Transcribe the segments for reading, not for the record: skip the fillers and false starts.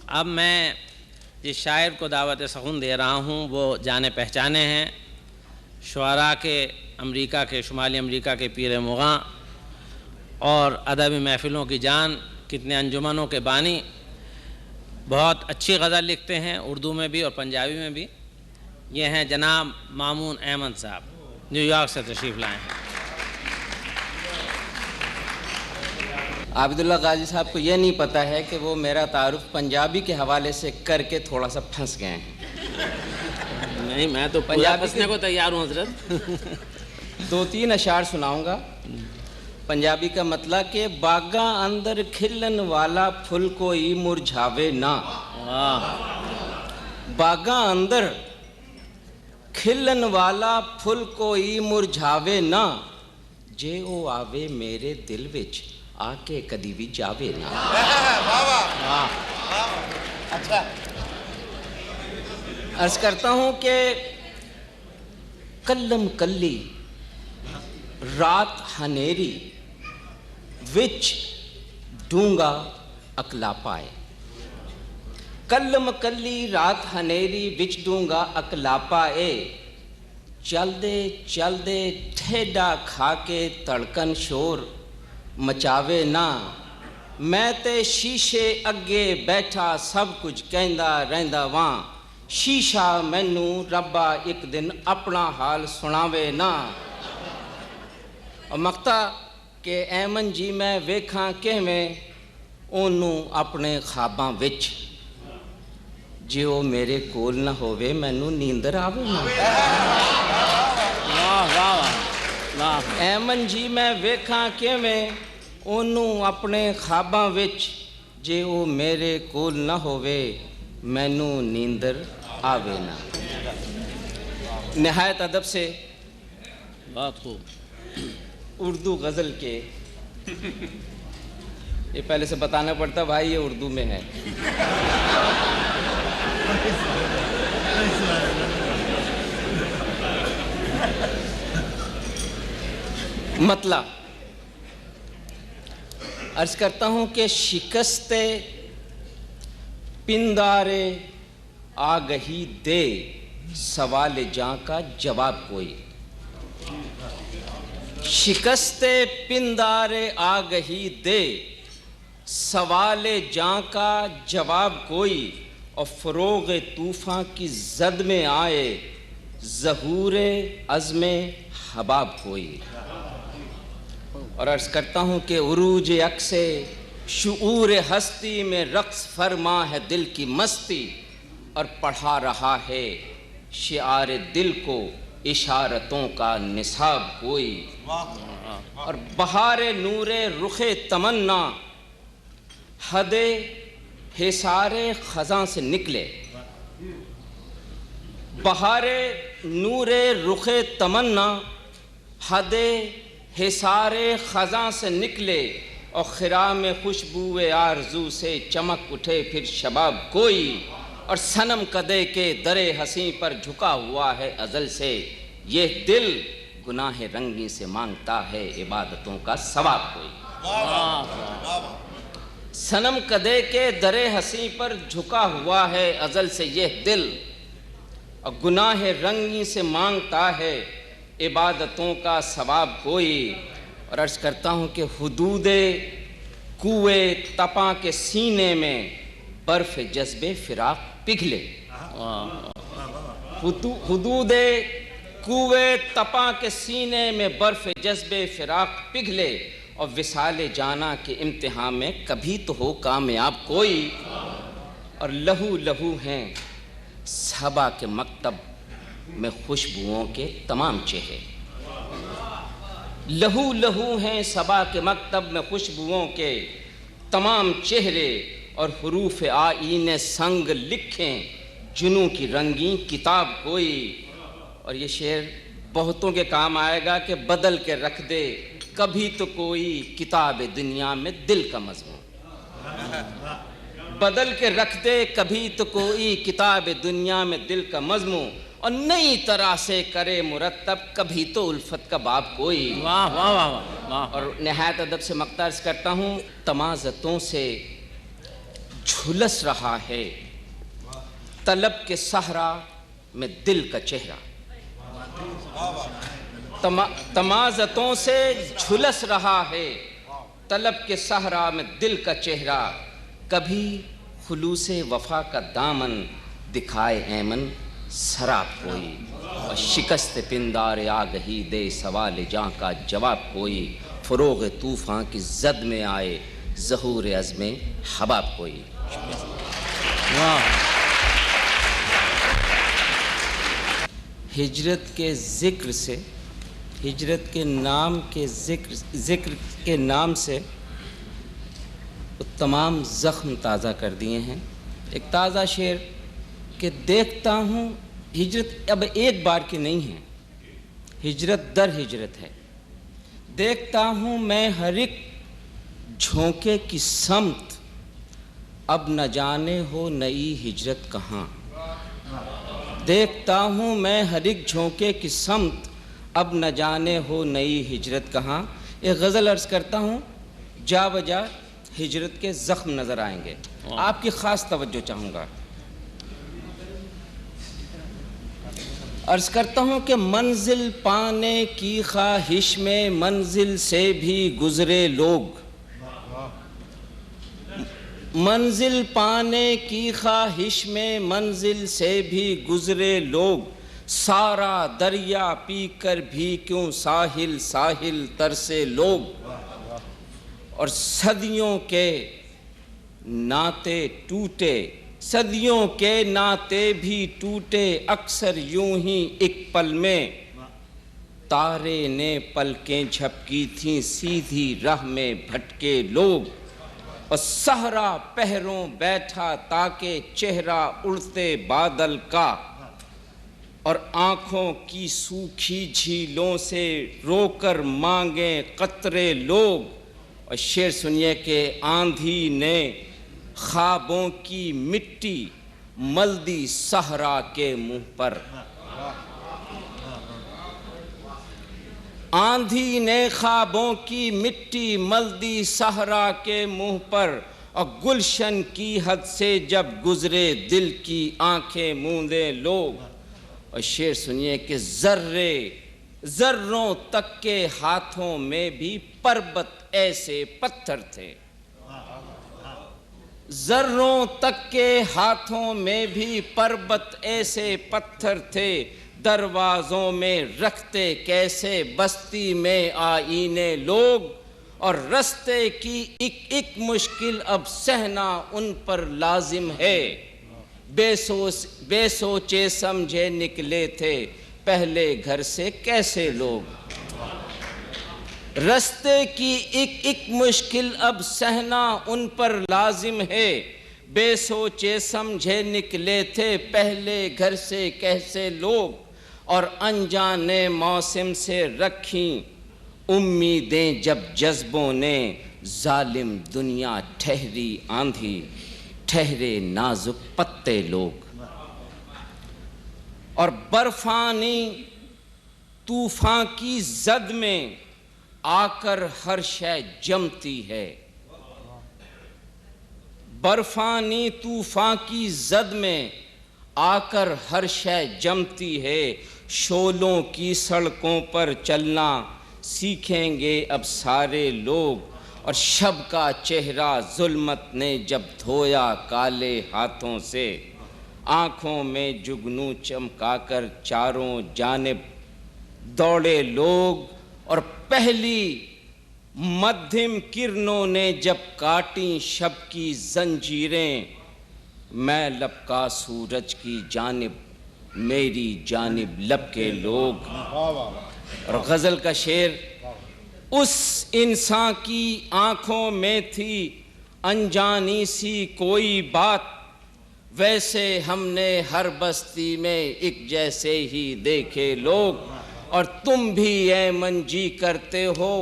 اب میں جس شاعر کو دعوت سخن دے رہا ہوں وہ جانے پہچانے ہیں، شعراء کے امریکہ کے شمالی امریکہ کے پیر مغاں اور ادبی محفلوں کی جان، کتنے انجمنوں کے بانی، بہت اچھی غزل لکھتے ہیں اردو میں بھی اور پنجابی میں بھی۔ یہ ہیں جناب مامون احمد صاحب، نیو یارک سے تشریف لائے ہیں۔ عابداللہ غازی صاحب کو یہ نہیں پتہ ہے کہ وہ میرا تعارف پنجابی کے حوالے سے کر کے تھوڑا سا پھنس گئے ہیں۔ نہیں، میں تو پنجابی پھنسنے کو تیار ہوں حضرت۔ 2-3 اشعار سناؤں گا پنجابی کا، مطلب کہ باغاں اندر کھلن والا پھل کوئی مرجھاوے نہ، باغاں اندر کھلن والا پھل کوئی مرجھاوے نہ، جے او آوے میرے دل وچ آ کے کدی بھی جاوے نہ۔ اچھا، عرض کرتا ہوں کہ کلم کلی رات ہنیری وچ ڈونگا اکلا پائے، کلم کلی رات ہنیری وچ ڈونگا اکلا پائے، چل دے ٹھیڈا کھا کے تڑکن شور مچاوے نہ، میں تے شیشے اگے بیٹھا سب کچھ کہندا رہندا واں، شیشہ مینوں ربا ایک دن اپنا حال سناوے نہ۔ اور مقطع کہ ایمن جی میں ویکھاں کیویں اونوں اپنے خواباں وچ، جے او میرے کول نہ ہووے مینوں نیندر آوے نہ۔ ایمن جی میں ویکھاں کیویں اونوں اپنے خواباں وچ، جے او میرے کول نہ ہووے مینوں نیندر آوے نہ۔ نہایت ادب سے بہت خوب۔ اردو غزل کے، یہ پہلے سے بتانا پڑتا بھائی یہ اردو میں ہے۔ مطلب عرض کرتا ہوں کہ شکست پندارے آگہی دے، سوال جاں کا جواب کوئی، شکست پندارے آگہی دے، سوال جاں کا جواب کوئی، اور فروغ طوفاں کی زد میں آئے، ظہور عزم حباب کوئی۔ اور عرض کرتا ہوں کہ عروج عکس شعور ہستی میں رقص فرما ہے دل کی مستی، اور پڑھا رہا ہے شعار دل کو اشارتوں کا نصاب کوئی، اور بہار نور رخ تمنا حد حصار خزاں سے نکلے، بہار نور رخ تمنا حد حصار خزاں سے نکلے، اور خرام خوشبو آرزو سے چمک اٹھے پھر شباب کوئی، اور صنم کدے کے در حسیں پر جھکا ہوا ہے ازل سے، یہ دل گناہ رنگی سے مانگتا ہے عبادتوں کا ثواب کوئی۔ صنم کدے کے در حسیں پر جھکا ہوا ہے ازل سے یہ دل، اور گناہ رنگی سے مانگتا ہے عبادتوں کا ثواب کوئی۔ اور عرض کرتا ہوں کہ حدود کوئے تپاں کے سینے میں برف جذب فراق پگھلے، حدود کوئے تپاں کے سینے میں برف جذب فراق پگھلے، اور وصال جانا کے امتحان میں کبھی تو ہو کامیاب کوئی، اور لہو لہو ہیں صبا کے مکتب میں خوشبوؤں کے تمام چہرے، لہو لہو ہیں صبا کے مکتب میں خوشبوؤں کے تمام چہرے، اور حروف آئین سنگ لکھیں جنوں کی رنگین کتاب کوئی۔ اور یہ شعر بہتوں کے کام آئے گا کہ بدل کے رکھ دے کبھی تو کوئی کتاب دنیا میں دل کا مضمون، بدل کے رکھ دے کبھی تو کوئی کتاب دنیا میں دل کا مضمون، اور نئی طرح سے کرے مرتب کبھی تو الفت کا باب کوئی۔ واہ واہ واہ واہ۔ اور نہایت ادب سے مقطع عرض کرتا ہوں، تمازتوں سے جھلس رہا ہے طلب کے صحرا میں دل کا چہرہ، تمازتوں سے جھلس رہا ہے طلب کے صحرا میں دل کا چہرہ، کبھی خلوص وفا کا دامن دکھائے ایمن سراب کوئی، اور شکست پندار آگہی دے سوال جاں کا جواب کوئی، فروغ طوفان کی زد میں آئے ظہور عزم حباب کوئی۔ ہجرت کے ذکر سے، ہجرت کے نام کے ذکر کے نام سے تمام زخم تازہ کر دیے ہیں۔ ایک تازہ شعر کہ دیکھتا ہوں ہجرت اب ایک بار کی نہیں ہے، ہجرت در ہجرت ہے، دیکھتا ہوں میں ہر ایک جھونکے کی سمت، اب نہ جانے ہو نئی ہجرت کہاں، دیکھتا ہوں میں ہر ایک جھونکے کی سمت، اب نہ جانے ہو نئی ہجرت کہاں۔ ایک غزل عرض کرتا ہوں، جا بجا ہجرت کے زخم نظر آئیں گے، آپ کی خاص توجہ چاہوں گا۔ عرض کرتا ہوں کہ منزل پانے کی خواہش میں منزل سے بھی گزرے لوگ، منزل پانے کی خواہش میں منزل سے بھی گزرے لوگ، سارا دریا پی کر بھی کیوں ساحل ساحل ترسے لوگ، اور صدیوں کے ناطے ٹوٹے، صدیوں کے ناطے بھی ٹوٹے اکثر یوں ہی ایک پل میں، تارے نے پلکیں جھپکی تھیں سیدھی راہ میں بھٹکے لوگ، اور صحرا پہروں بیٹھا تاکہ چہرہ اڑتے بادل کا، اور آنکھوں کی سوکھی جھیلوں سے رو کر مانگیں قطرے لوگ، اور شعر سنیے کہ آندھی نے خوابوں کی مٹی مل دی صحرا کے منہ پر، آندھی نے خوابوں کی مٹی مل دی صحرا کے منہ پر، اور گلشن کی حد سے جب گزرے دل کی آنکھیں موندے لوگ، اور شعر سنیے کہ ذروں تک کے ہاتھوں میں بھی پربت ایسے پتھر تھے، ذروں تک کے ہاتھوں میں بھی پربت ایسے پتھر تھے، دروازوں میں رکھتے کیسے بستی میں آئینے لوگ، اور رستے کی ایک مشکل اب سہنا ان پر لازم ہے، بے سوچے سمجھے نکلے تھے پہلے گھر سے کیسے لوگ، رستے کی ایک مشکل اب سہنا ان پر لازم ہے، بے سوچے سمجھے نکلے تھے پہلے گھر سے کیسے لوگ، اور انجانے موسم سے رکھیں امیدیں جب جذبوں نے، ظالم دنیا ٹھہری آندھی ٹھہرے نازک پتے لوگ، اور برفانی طوفان کی زد میں آ کر ہر شے جمتی ہے، برفانی طوفان کی زد میں آ کر ہر شے جمتی ہے، شعلوں کی سڑکوں پر چلنا سیکھیں گے اب سارے لوگ، اور شب کا چہرہ ظلمت نے جب دھویا کالے ہاتھوں سے، آنکھوں میں جگنو چمکا کر چاروں جانب دوڑے لوگ، اور پہلی مدھم کرنوں نے جب کاٹیں شب کی زنجیریں، میں لپکا سورج کی جانب میری جانب لپکے لوگ، اور غزل کا شعر، اس انسان کی آنکھوں میں تھی انجانی سی کوئی بات، ویسے ہم نے ہر بستی میں ایک جیسے ہی دیکھے لوگ، اور تم بھی اے منجی کرتے ہو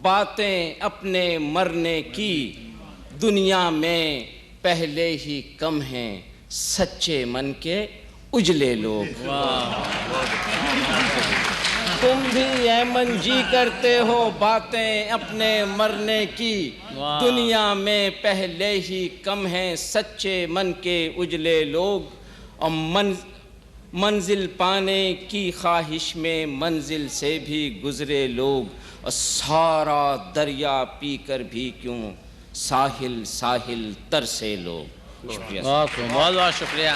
باتیں اپنے مرنے کی، دنیا میں پہلے ہی کم ہیں سچے من کے اجلے لوگ۔ تم بھی ایمن جی کرتے ہو باتیں اپنے مرنے کی، دنیا میں پہلے ہی کم ہیں سچے من کے اجلے لوگ، اور منزل پانے کی خواہش میں منزل سے بھی گزرے لوگ، اور سارا دریا پی کر بھی کیوں ساحل ساحل ترسے لوگ۔ شکریہ، بہت بہت شکریہ۔